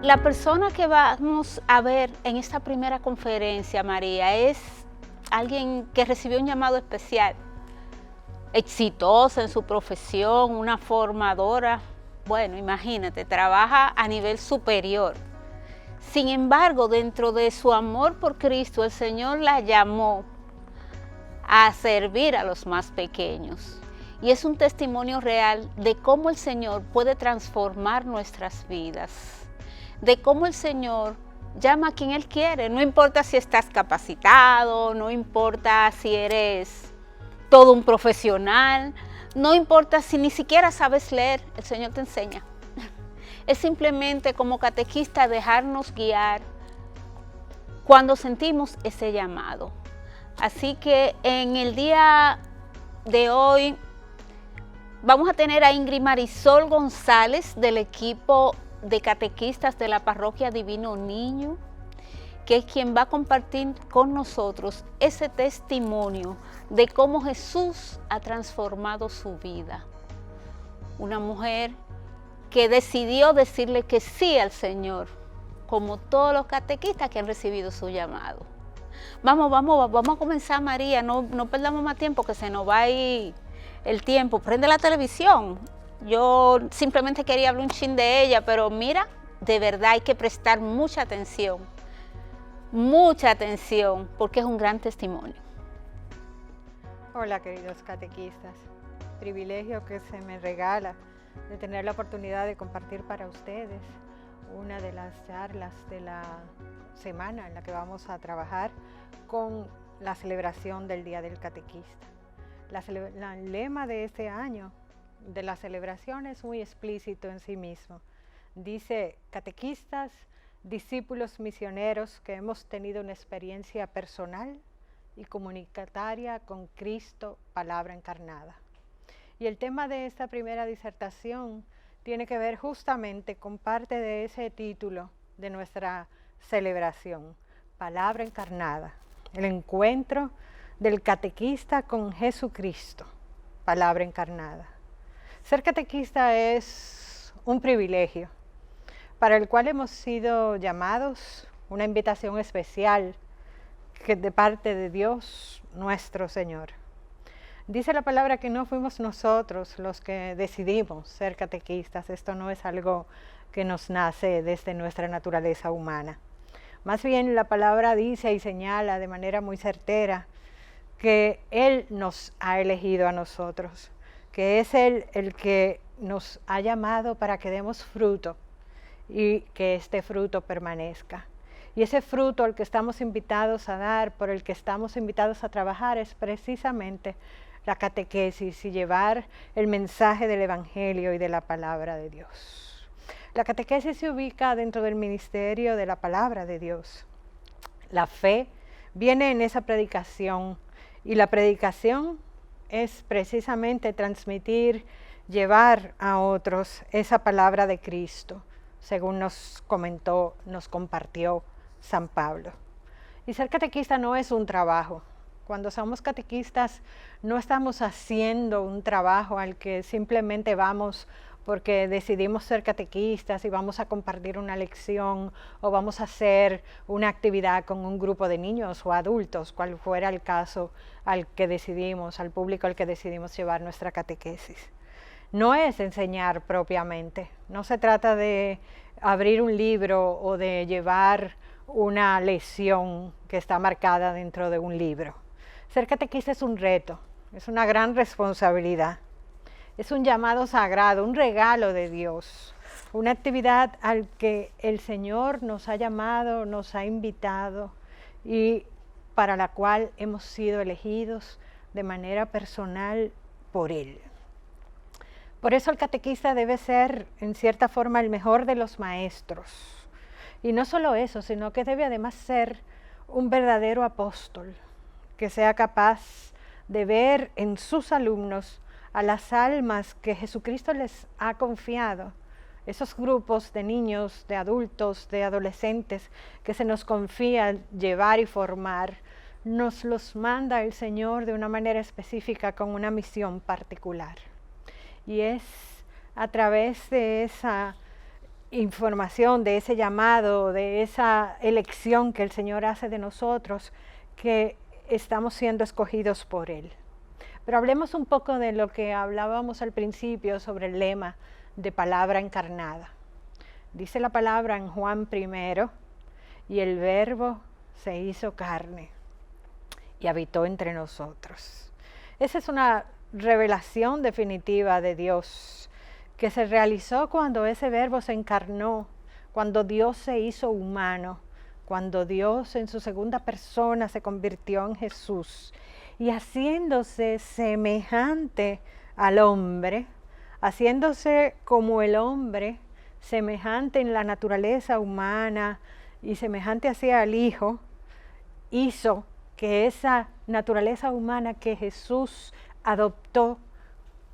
La persona que vamos a ver en esta primera conferencia, María, es alguien que recibió un llamado especial, exitosa en su profesión, una formadora. Bueno, imagínate, trabaja a nivel superior. Sin embargo, dentro de su amor por Cristo, el Señor la llamó a servir a los más pequeños. Y es un testimonio real de cómo el Señor puede transformar nuestras vidas, de cómo el Señor llama a quien Él quiere. No importa si estás capacitado, no importa si eres todo un profesional, no importa si ni siquiera sabes leer, el Señor te enseña. Es simplemente como catequista dejarnos guiar cuando sentimos ese llamado. Así que en el día de hoy vamos a tener a Ingrid Marisol González del equipo de catequistas de la Parroquia Divino Niño, que es quien va a compartir con nosotros ese testimonio de cómo Jesús ha transformado su vida. Una mujer que decidió decirle que sí al Señor, como todos los catequistas que han recibido su llamado. Vamos a comenzar, María, no perdamos más tiempo, que se nos va a ir el tiempo. Prende la televisión. Yo simplemente quería hablar un chin de ella, pero mira, de verdad hay que prestar mucha atención, porque es un gran testimonio. Hola, queridos catequistas. Privilegio que se me regala de tener la oportunidad de compartir para ustedes una de las charlas de la semana en la que vamos a trabajar con la celebración del Día del Catequista. El lema de este año de la celebración es muy explícito en sí mismo. Dice: catequistas, discípulos misioneros que hemos tenido una experiencia personal y comunitaria con Cristo, palabra encarnada. Y el tema de esta primera disertación tiene que ver justamente con parte de ese título de nuestra celebración, palabra encarnada, el encuentro del catequista con Jesucristo, palabra encarnada. Ser catequista es un privilegio para el cual hemos sido llamados, una invitación especial que de parte de Dios nuestro Señor. Dice la palabra que no fuimos nosotros los que decidimos ser catequistas. Esto no es algo que nos nace desde nuestra naturaleza humana. Más bien la palabra dice y señala de manera muy certera que Él nos ha elegido a nosotros, que es Él el que nos ha llamado para que demos fruto y que este fruto permanezca. Y ese fruto al que estamos invitados a dar, por el que estamos invitados a trabajar, es precisamente la catequesis y llevar el mensaje del Evangelio y de la palabra de Dios. La catequesis se ubica dentro del ministerio de la palabra de Dios. La fe viene en esa predicación, y la predicación es precisamente transmitir, llevar a otros esa palabra de Cristo, según nos comentó, nos compartió San Pablo. Y ser catequista no es un trabajo. Cuando somos catequistas no estamos haciendo un trabajo al que simplemente vamos porque decidimos ser catequistas y vamos a compartir una lección o vamos a hacer una actividad con un grupo de niños o adultos, cual fuera el caso al público al que decidimos llevar nuestra catequesis. No es enseñar propiamente, no se trata de abrir un libro o de llevar una lección que está marcada dentro de un libro. Ser catequista es un reto, es una gran responsabilidad, es un llamado sagrado, un regalo de Dios, una actividad al que el Señor nos ha llamado, nos ha invitado y para la cual hemos sido elegidos de manera personal por Él. Por eso el catequista debe ser, en cierta forma, el mejor de los maestros. Y no solo eso, sino que debe además ser un verdadero apóstol, que sea capaz de ver en sus alumnos a las almas que Jesucristo les ha confiado, esos grupos de niños, de adultos, de adolescentes que se nos confía llevar y formar, nos los manda el Señor de una manera específica con una misión particular. Y es a través de esa información, de ese llamado, de esa elección que el Señor hace de nosotros, que estamos siendo escogidos por Él. Pero hablemos un poco de lo que hablábamos al principio sobre el lema de palabra encarnada. Dice la palabra en Juan 1, y el Verbo se hizo carne y habitó entre nosotros. Esa es una revelación definitiva de Dios, que se realizó cuando ese Verbo se encarnó, cuando Dios se hizo humano, cuando Dios en su segunda persona se convirtió en Jesús y haciéndose semejante al hombre, haciéndose como el hombre, semejante en la naturaleza humana y semejante hacia el Hijo, hizo que esa naturaleza humana que Jesús adoptó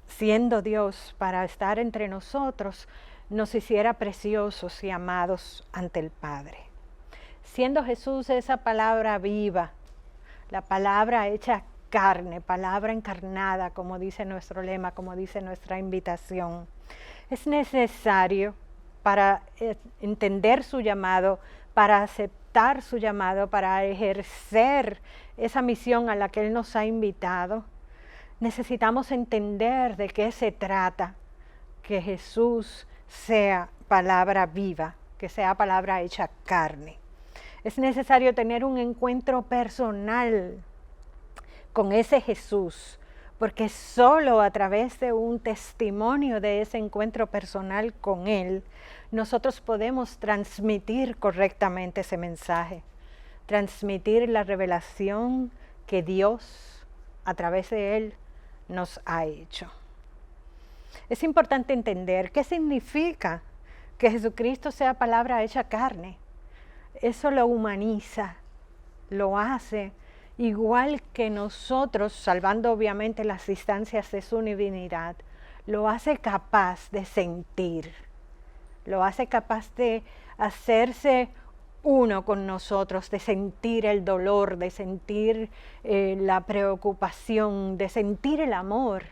siendo Dios para estar entre nosotros, nos hiciera preciosos y amados ante el Padre. Siendo Jesús esa palabra viva, la palabra hecha carne, palabra encarnada, como dice nuestro lema, como dice nuestra invitación, es necesario para entender su llamado, para aceptar su llamado, para ejercer esa misión a la que Él nos ha invitado. Necesitamos entender de qué se trata, que Jesús sea palabra viva, que sea palabra hecha carne. Es necesario tener un encuentro personal con ese Jesús, porque solo a través de un testimonio de ese encuentro personal con Él, nosotros podemos transmitir correctamente ese mensaje, transmitir la revelación que Dios, a través de Él, nos ha hecho. Es importante entender qué significa que Jesucristo sea palabra hecha carne. Eso lo humaniza, lo hace igual que nosotros, salvando obviamente las distancias de su divinidad, lo hace capaz de sentir, lo hace capaz de hacerse uno con nosotros, de sentir el dolor, de sentir la preocupación, de sentir el amor.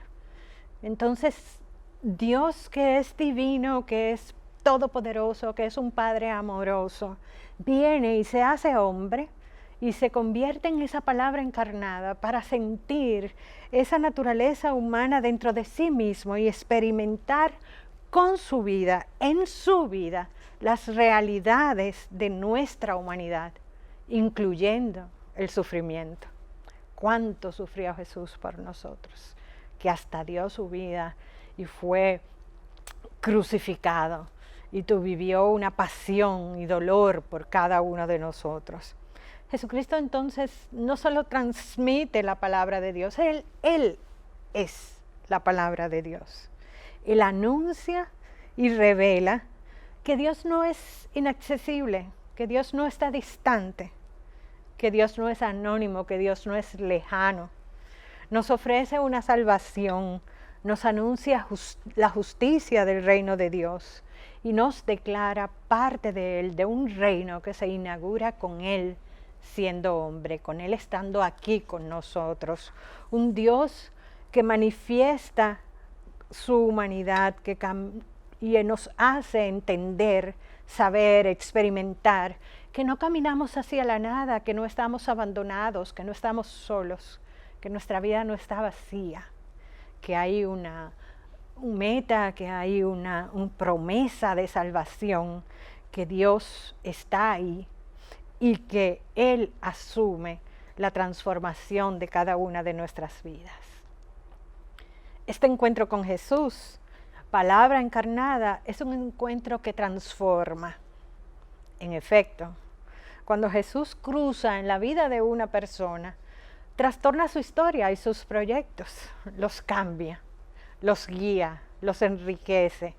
Entonces, Dios, que es divino, que es todopoderoso, que es un Padre amoroso, viene y se hace hombre y se convierte en esa palabra encarnada para sentir esa naturaleza humana dentro de sí mismo y experimentar con su vida, en su vida, las realidades de nuestra humanidad, incluyendo el sufrimiento. ¿Cuánto sufrió Jesús por nosotros? Que hasta dio su vida y fue crucificado y vivió una pasión y dolor por cada uno de nosotros. Jesucristo entonces no solo transmite la palabra de Dios, Él es la palabra de Dios. Él anuncia y revela que Dios no es inaccesible, que Dios no está distante, que Dios no es anónimo, que Dios no es lejano. Nos ofrece una salvación, nos anuncia la justicia del reino de Dios y nos declara parte de Él, de un reino que se inaugura con Él siendo hombre, con Él estando aquí con nosotros. Un Dios que manifiesta su humanidad, y nos hace entender, saber, experimentar, que no caminamos hacia la nada, que no estamos abandonados, que no estamos solos, que nuestra vida no está vacía, que hay una meta, que hay una promesa de salvación, que Dios está ahí y que Él asume la transformación de cada una de nuestras vidas. Este encuentro con Jesús, palabra encarnada, es un encuentro que transforma. En efecto, cuando Jesús cruza en la vida de una persona, trastorna su historia y sus proyectos, los cambia, los guía, los enriquece,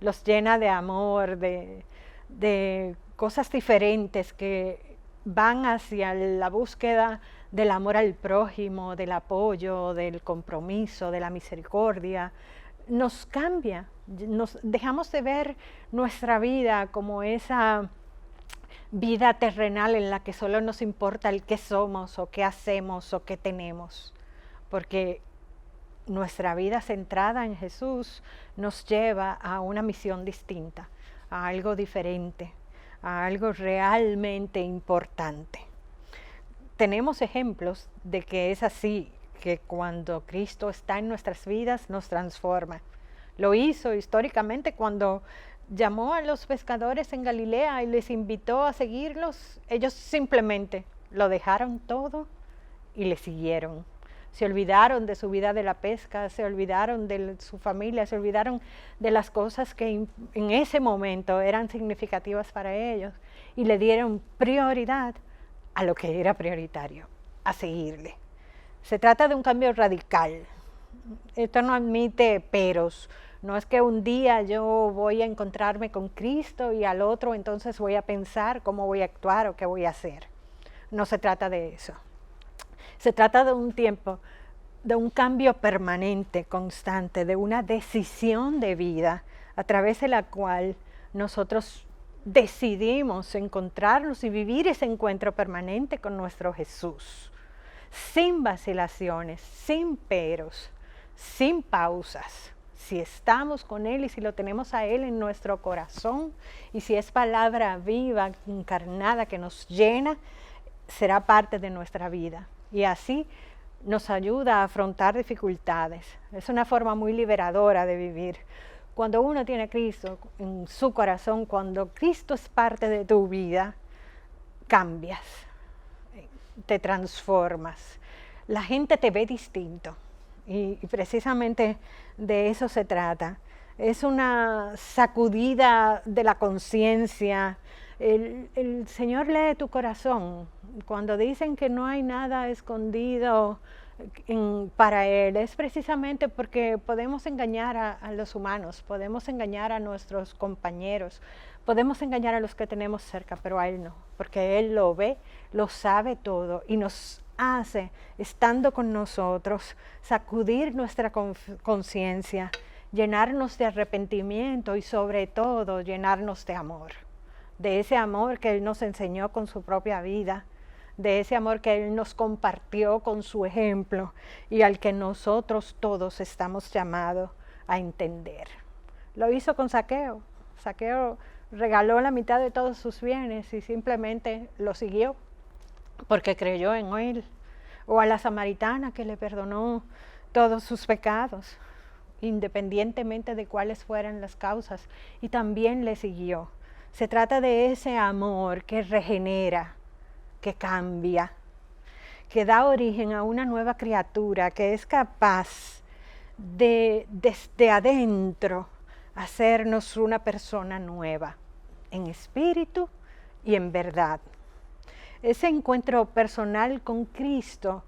los llena de amor, de cosas diferentes que van hacia la búsqueda del amor al prójimo, del apoyo, del compromiso, de la misericordia. Nos cambia, dejamos de ver nuestra vida como esa vida terrenal en la que solo nos importa el qué somos o qué hacemos o qué tenemos, porque nuestra vida centrada en Jesús nos lleva a una misión distinta, a algo diferente, a algo realmente importante. Tenemos ejemplos de que es así, que cuando Cristo está en nuestras vidas nos transforma. Lo hizo históricamente cuando llamó a los pescadores en Galilea y les invitó a seguirlos. Ellos simplemente lo dejaron todo y le siguieron. Se olvidaron de su vida de la pesca, se olvidaron de su familia, se olvidaron de las cosas que en ese momento eran significativas para ellos y le dieron prioridad a lo que era prioritario, a seguirle. Se trata de un cambio radical. Esto no admite peros. No es que un día yo voy a encontrarme con Cristo y al otro entonces voy a pensar cómo voy a actuar o qué voy a hacer. No se trata de eso. Se trata de un tiempo, de un cambio permanente, constante, de una decisión de vida a través de la cual nosotros decidimos encontrarnos y vivir ese encuentro permanente con nuestro Jesús, sin vacilaciones, sin peros, sin pausas. Si estamos con Él y si lo tenemos a Él en nuestro corazón y si es palabra viva, encarnada, que nos llena, será parte de nuestra vida. Y así nos ayuda a afrontar dificultades. Es una forma muy liberadora de vivir. Cuando uno tiene a Cristo en su corazón, cuando Cristo es parte de tu vida, cambias, te transformas. La gente te ve distinto y precisamente de eso se trata. Es una sacudida de la conciencia. El Señor lee tu corazón. Cuando dicen que no hay nada escondido para Él, es precisamente porque podemos engañar a los humanos, podemos engañar a nuestros compañeros, podemos engañar a los que tenemos cerca, pero a Él no, porque Él lo ve, lo sabe todo y nos hace, estando con nosotros, sacudir nuestra conciencia, llenarnos de arrepentimiento y sobre todo llenarnos de amor. De ese amor que Él nos enseñó con su propia vida, de ese amor que Él nos compartió con su ejemplo y al que nosotros todos estamos llamados a entender. Lo hizo con Zaqueo. Zaqueo regaló la mitad de todos sus bienes y simplemente lo siguió porque creyó en Él. O a la samaritana que le perdonó todos sus pecados, independientemente de cuáles fueran las causas, y también le siguió. Se trata de ese amor que regenera, que cambia, que da origen a una nueva criatura que es capaz de desde adentro hacernos una persona nueva, en espíritu y en verdad. Ese encuentro personal con Cristo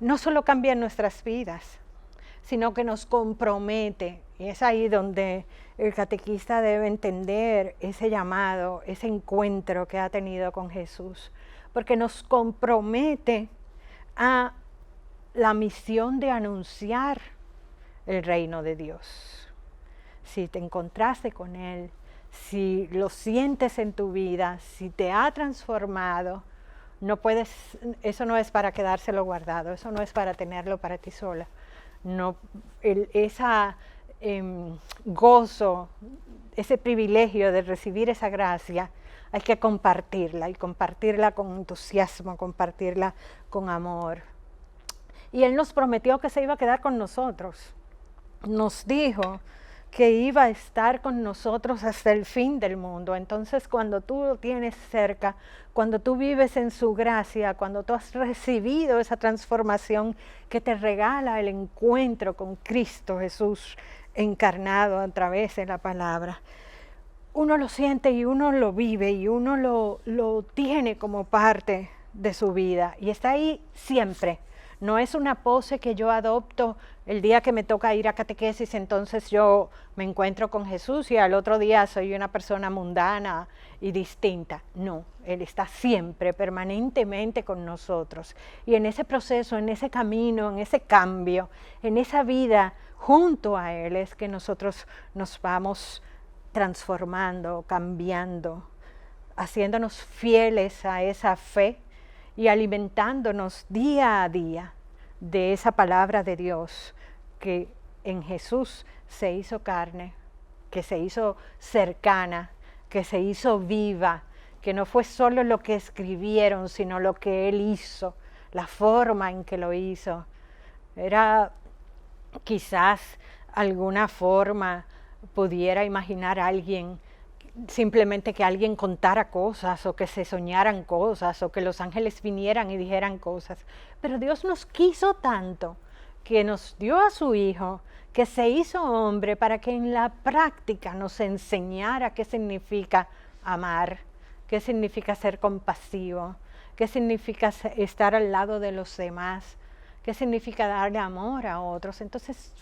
no solo cambia nuestras vidas, sino que nos compromete. Y es ahí donde el catequista debe entender ese llamado, ese encuentro que ha tenido con Jesús, porque nos compromete a la misión de anunciar el reino de Dios. Si te encontraste con Él, si lo sientes en tu vida, si te ha transformado, no puedes, eso no es para quedárselo guardado, eso no es para tenerlo para ti sola. No, esa gozo, ese privilegio de recibir esa gracia, hay que compartirla y compartirla con entusiasmo, compartirla con amor. Y Él nos prometió que se iba a quedar con nosotros. Nos dijo que iba a estar con nosotros hasta el fin del mundo. Entonces, cuando tú lo tienes cerca, cuando tú vives en su gracia, cuando tú has recibido esa transformación que te regala el encuentro con Cristo Jesús encarnado a través de la palabra, uno lo siente y uno lo vive y uno lo tiene como parte de su vida y está ahí siempre. No es una pose que yo adopto el día que me toca ir a catequesis, entonces yo me encuentro con Jesús y al otro día soy una persona mundana y distinta. No, Él está siempre, permanentemente con nosotros. Y en ese proceso, en ese camino, en ese cambio, en esa vida junto a Él es que nosotros nos vamos transformando, cambiando, haciéndonos fieles a esa fe y alimentándonos día a día de esa palabra de Dios que en Jesús se hizo carne, que se hizo cercana, que se hizo viva, que no fue solo lo que escribieron, sino lo que Él hizo, la forma en que lo hizo. Era quizás alguna forma, pudiera imaginar a alguien, simplemente que alguien contara cosas o que se soñaran cosas o que los ángeles vinieran y dijeran cosas. Pero Dios nos quiso tanto que nos dio a su Hijo, que se hizo hombre para que en la práctica nos enseñara qué significa amar, qué significa ser compasivo, qué significa estar al lado de los demás, qué significa darle amor a otros. Entonces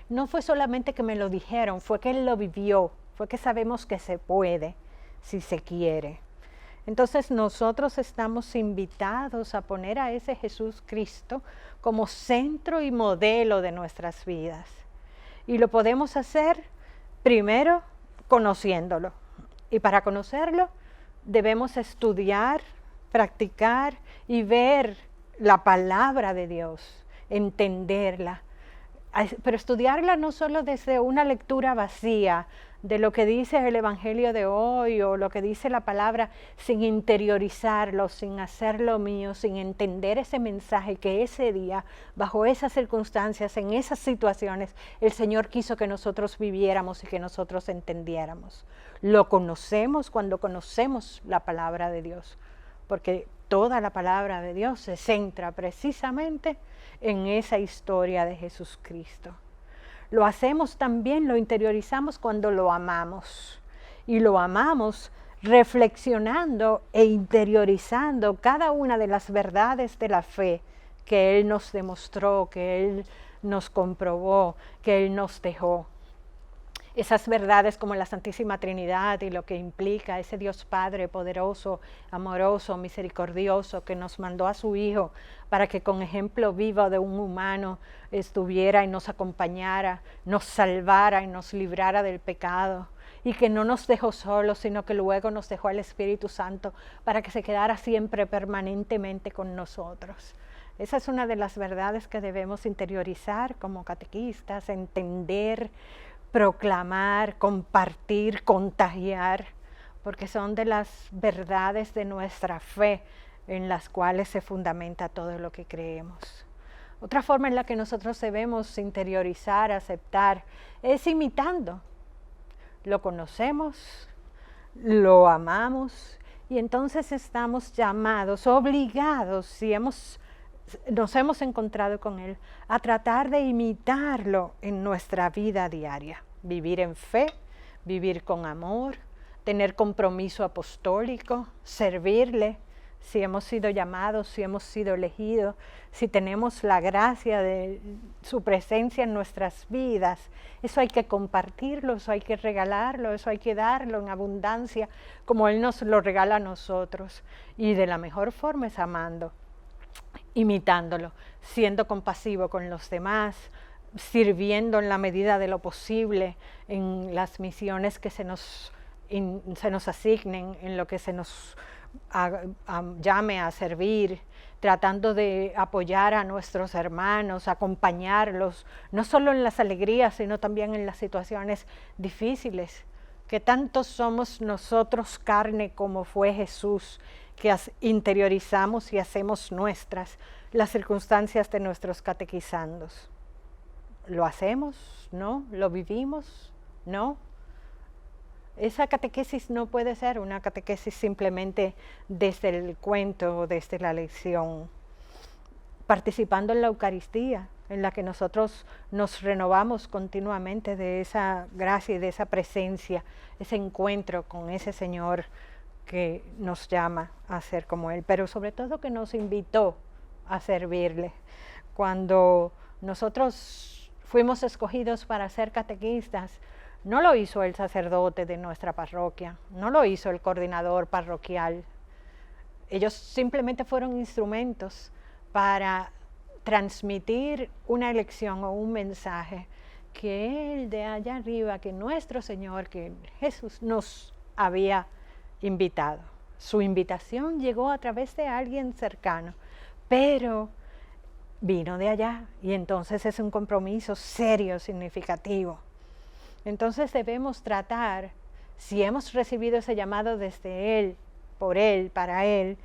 no fue solamente que me lo dijeron, fue que Él lo vivió, fue que sabemos que se puede, si se quiere. Entonces nosotros estamos invitados a poner a ese Jesús Cristo como centro y modelo de nuestras vidas. Y lo podemos hacer primero conociéndolo. Y para conocerlo debemos estudiar, practicar y ver la palabra de Dios, entenderla. Pero estudiarla no solo desde una lectura vacía de lo que dice el Evangelio de hoy o lo que dice la palabra, sin interiorizarlo, sin hacerlo mío, sin entender ese mensaje que ese día, bajo esas circunstancias, en esas situaciones, el Señor quiso que nosotros viviéramos y que nosotros entendiéramos. Lo conocemos cuando conocemos la palabra de Dios, porque toda la palabra de Dios se centra precisamente en esa historia de Jesucristo. Lo hacemos también, lo interiorizamos cuando lo amamos. Y lo amamos reflexionando e interiorizando cada una de las verdades de la fe que Él nos demostró, que Él nos comprobó, que Él nos dejó. Esas verdades como la Santísima Trinidad y lo que implica ese Dios Padre poderoso, amoroso, misericordioso, que nos mandó a su Hijo para que con ejemplo vivo de un humano estuviera y nos acompañara, nos salvara y nos librara del pecado, y que no nos dejó solos, sino que luego nos dejó al Espíritu Santo para que se quedara siempre permanentemente con nosotros. Esa es una de las verdades que debemos interiorizar como catequistas, entender, proclamar, compartir, contagiar, porque son de las verdades de nuestra fe en las cuales se fundamenta todo lo que creemos. Otra forma en la que nosotros debemos interiorizar, aceptar, es imitando. Lo conocemos, lo amamos y entonces estamos llamados, obligados, si nos hemos encontrado con Él, a tratar de imitarlo en nuestra vida diaria. Vivir en fe, vivir con amor, tener compromiso apostólico, servirle, si hemos sido llamados, si hemos sido elegidos, si tenemos la gracia de su presencia en nuestras vidas. Eso hay que compartirlo, eso hay que regalarlo, eso hay que darlo en abundancia, como Él nos lo regala a nosotros. Y de la mejor forma es amando, imitándolo, siendo compasivo con los demás, sirviendo en la medida de lo posible en las misiones que se nos asignen, en lo que se nos llame a servir, tratando de apoyar a nuestros hermanos, acompañarlos, no solo en las alegrías, sino también en las situaciones difíciles, que tanto somos nosotros carne como fue Jesús, que interiorizamos y hacemos nuestras las circunstancias de nuestros catequizandos. ¿Lo hacemos? ¿No? ¿Lo vivimos? ¿No? Esa catequesis no puede ser una catequesis simplemente desde el cuento o desde la lección. Participando en la Eucaristía, en la que nosotros nos renovamos continuamente de esa gracia y de esa presencia, ese encuentro con ese Señor que nos llama a ser como Él, pero sobre todo que nos invitó a servirle. Cuando nosotros fuimos escogidos para ser catequistas, no lo hizo el sacerdote de nuestra parroquia, no lo hizo el coordinador parroquial. Ellos simplemente fueron instrumentos para transmitir una lección o un mensaje que Él de allá arriba, que nuestro Señor, que Jesús nos había invitado. Su invitación llegó a través de alguien cercano, pero vino de allá y entonces es un compromiso serio, significativo. Entonces debemos tratar si hemos recibido ese llamado desde Él, por Él, para Él,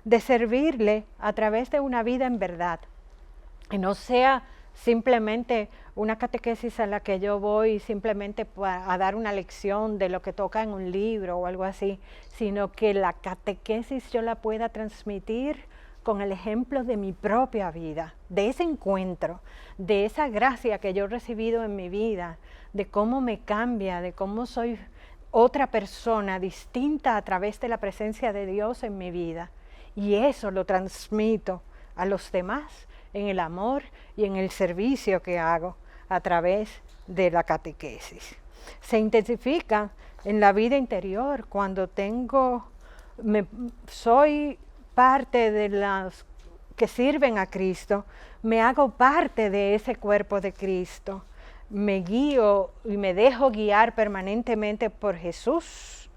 de servirle a través de una vida en verdad. Y no sea simplemente una catequesis a la que yo voy simplemente a dar una lección de lo que toca en un libro o algo así, sino que la catequesis yo la pueda transmitir con el ejemplo de mi propia vida, de ese encuentro, de esa gracia que yo he recibido en mi vida, de cómo me cambia, de cómo soy otra persona distinta a través de la presencia de Dios en mi vida. Y eso lo transmito a los demás en el amor y en el servicio que hago a través de la catequesis. Se intensifica en la vida interior cuando soy parte de las que sirven a Cristo, me hago parte de ese cuerpo de Cristo, me guío y me dejo guiar permanentemente por Jesús,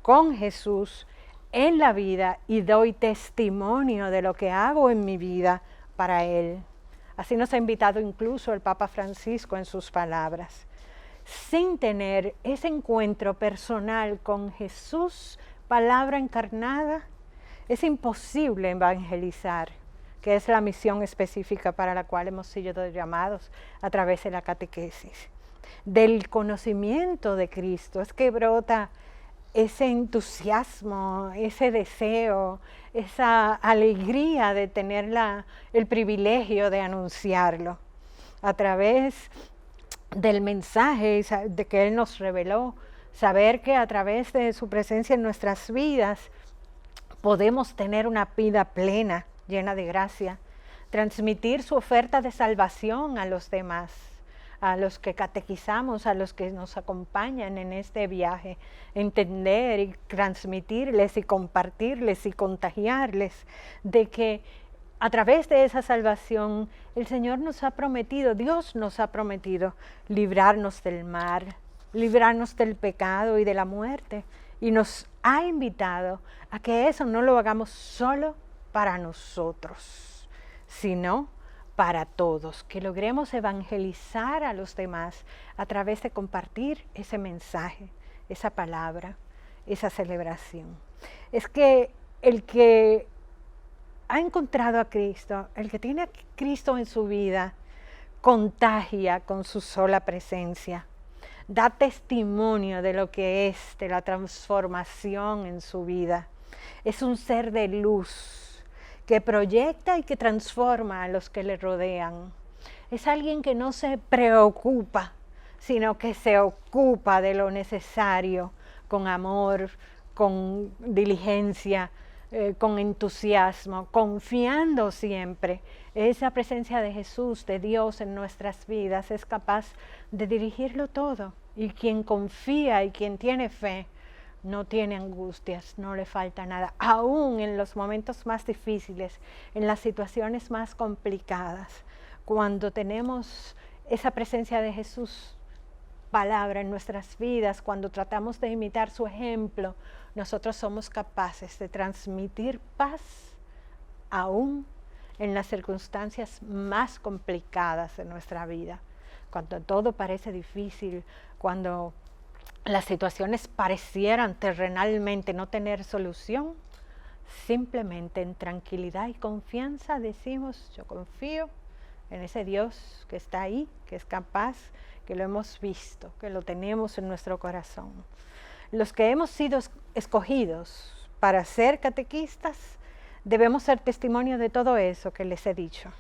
con Jesús en la vida y doy testimonio de lo que hago en mi vida para Él. Así nos ha invitado incluso el Papa Francisco en sus palabras. Sin tener ese encuentro personal con Jesús, palabra encarnada, es imposible evangelizar, que es la misión específica para la cual hemos sido llamados a través de la catequesis. Del conocimiento de Cristo es que brota ese entusiasmo, ese deseo, esa alegría de tener el privilegio de anunciarlo a través del mensaje de que Él nos reveló, saber que a través de su presencia en nuestras vidas podemos tener una vida plena, llena de gracia, transmitir su oferta de salvación a los demás, a los que catequizamos, a los que nos acompañan en este viaje, entender y transmitirles y compartirles y contagiarles de que a través de esa salvación el Señor nos ha prometido, Dios nos ha prometido librarnos del mal, librarnos del pecado y de la muerte, y nos ha invitado a que eso no lo hagamos solo para nosotros, sino para todos, que logremos evangelizar a los demás a través de compartir ese mensaje, esa palabra, esa celebración. Es que el que ha encontrado a Cristo, el que tiene a Cristo en su vida, contagia con su sola presencia, da testimonio de lo que es, de la transformación en su vida. Es un ser de luz que proyecta y que transforma a los que le rodean. Es alguien que no se preocupa, sino que se ocupa de lo necesario, con amor, con diligencia, con entusiasmo, confiando siempre. Esa presencia de Jesús, de Dios en nuestras vidas, es capaz de dirigirlo todo. Y quien confía y quien tiene fe, no tiene angustias, no le falta nada. Aún en los momentos más difíciles, en las situaciones más complicadas, cuando tenemos esa presencia de Jesús, palabra en nuestras vidas, cuando tratamos de imitar su ejemplo, nosotros somos capaces de transmitir paz aún en las circunstancias más complicadas de nuestra vida. Cuando todo parece difícil, cuando las situaciones parecieran terrenalmente no tener solución, simplemente en tranquilidad y confianza decimos, yo confío en ese Dios que está ahí, que es capaz, que lo hemos visto, que lo tenemos en nuestro corazón. Los que hemos sido escogidos para ser catequistas, debemos ser testimonio de todo eso que les he dicho,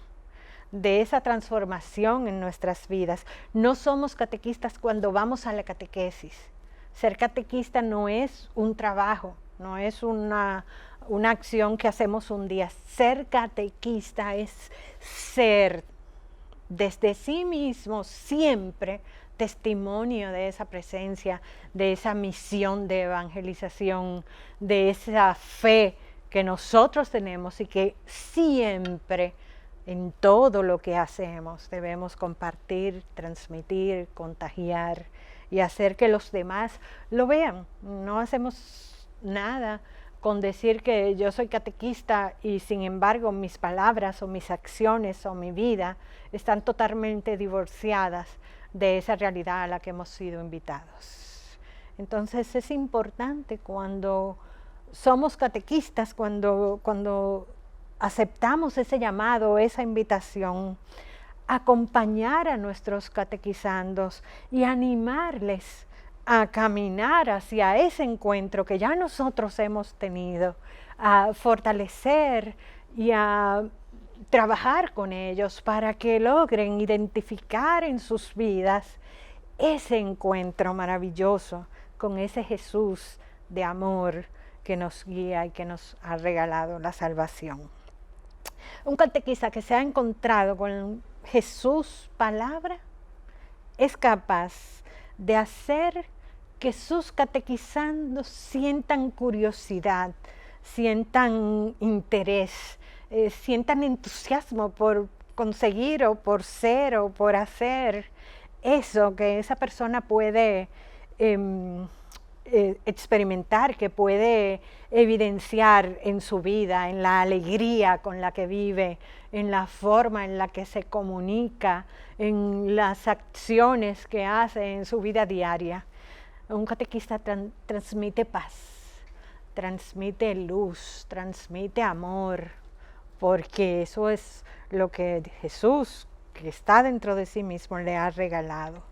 de esa transformación en nuestras vidas. No somos catequistas cuando vamos a la catequesis. Ser catequista no es un trabajo, no es una acción que hacemos un día. Ser catequista es ser desde sí mismo siempre testimonio de esa presencia, de esa misión de evangelización, de esa fe que nosotros tenemos y que siempre en todo lo que hacemos debemos compartir, transmitir, contagiar y hacer que los demás lo vean. No hacemos nada con decir que yo soy catequista y sin embargo mis palabras o mis acciones o mi vida están totalmente divorciadas de esa realidad a la que hemos sido invitados. Entonces es importante cuando somos catequistas, cuando aceptamos ese llamado, esa invitación, acompañar a nuestros catequizandos y animarles a caminar hacia ese encuentro que ya nosotros hemos tenido, a fortalecer y a trabajar con ellos para que logren identificar en sus vidas ese encuentro maravilloso con ese Jesús de amor que nos guía y que nos ha regalado la salvación. Un catequista que se ha encontrado con Jesús palabra es capaz de hacer que sus catequizandos sientan curiosidad, sientan interés, sientan entusiasmo por conseguir o por ser o por hacer eso que esa persona puede experimentar, que puede evidenciar en su vida, en la alegría con la que vive, en la forma en la que se comunica, en las acciones que hace en su vida diaria. Un catequista transmite paz, transmite luz, transmite amor, porque eso es lo que Jesús, que está dentro de sí mismo, le ha regalado.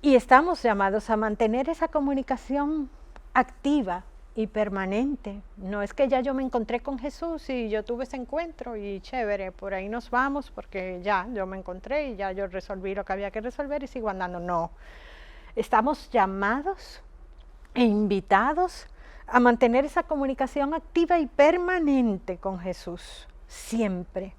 Y estamos llamados a mantener esa comunicación activa y permanente. No es que ya yo me encontré con Jesús y yo tuve ese encuentro y chévere, por ahí nos vamos porque ya yo me encontré y ya yo resolví lo que había que resolver y sigo andando. No, estamos llamados e invitados a mantener esa comunicación activa y permanente con Jesús, siempre.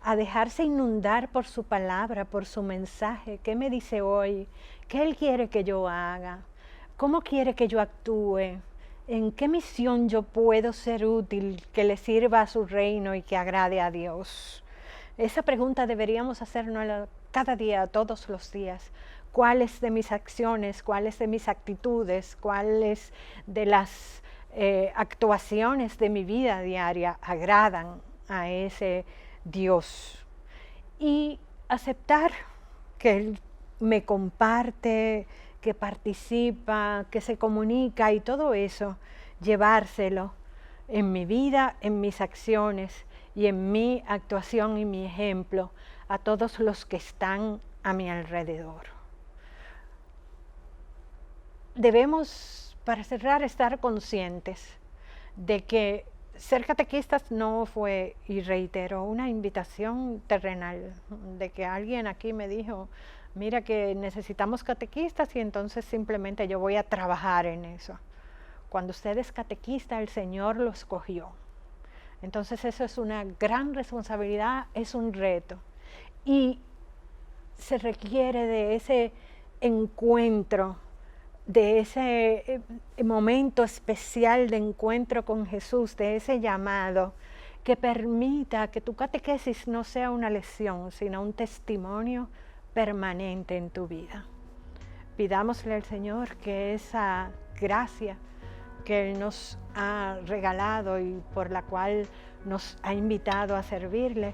A dejarse inundar por su palabra, por su mensaje. ¿Qué me dice hoy? ¿Qué Él quiere que yo haga? ¿Cómo quiere que yo actúe? ¿En qué misión yo puedo ser útil que le sirva a su reino y que agrade a Dios? Esa pregunta deberíamos hacernos cada día, todos los días. ¿Cuáles de mis acciones, cuáles de mis actitudes, cuáles de las actuaciones de mi vida diaria agradan a ese Dios? Y aceptar que Él me comparte, que participa, que se comunica y todo eso, llevárselo en mi vida, en mis acciones y en mi actuación y mi ejemplo a todos los que están a mi alrededor. Debemos, para cerrar, estar conscientes de que ser catequistas no fue, y reitero, una invitación terrenal, de que alguien aquí me dijo, mira que necesitamos catequistas y entonces simplemente yo voy a trabajar en eso. Cuando usted es catequista, el Señor lo escogió. Entonces eso es una gran responsabilidad, es un reto. Y se requiere de ese encuentro, de ese momento especial de encuentro con Jesús, de ese llamado que permita que tu catequesis no sea una lección, sino un testimonio permanente en tu vida. Pidámosle al Señor que esa gracia que Él nos ha regalado y por la cual nos ha invitado a servirle,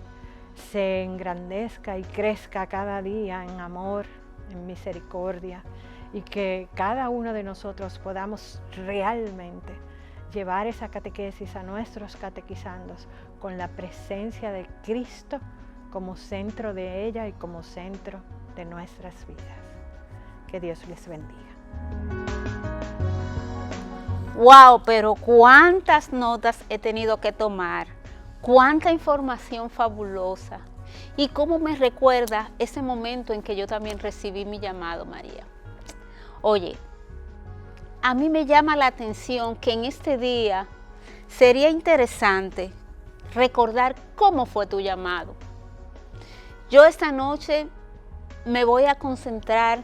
se engrandezca y crezca cada día en amor, en misericordia, y que cada uno de nosotros podamos realmente llevar esa catequesis a nuestros catequizandos con la presencia de Cristo como centro de ella y como centro de nuestras vidas. Que Dios les bendiga. ¡Wow! Pero cuántas notas he tenido que tomar, cuánta información fabulosa y cómo me recuerda ese momento en que yo también recibí mi llamado, María. Oye, a mí me llama la atención que en este día sería interesante recordar cómo fue tu llamado. Yo esta noche me voy a concentrar,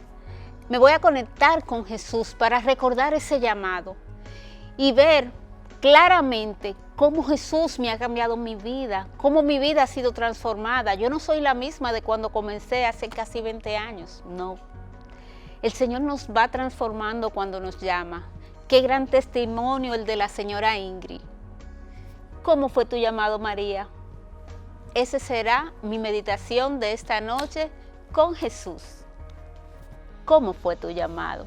me voy a conectar con Jesús para recordar ese llamado y ver claramente cómo Jesús me ha cambiado mi vida, cómo mi vida ha sido transformada. Yo no soy la misma de cuando comencé hace casi 20 años, no. El Señor nos va transformando cuando nos llama. Qué gran testimonio el de la señora Ingrid. ¿Cómo fue tu llamado, María? Esa será mi meditación de esta noche con Jesús. ¿Cómo fue tu llamado?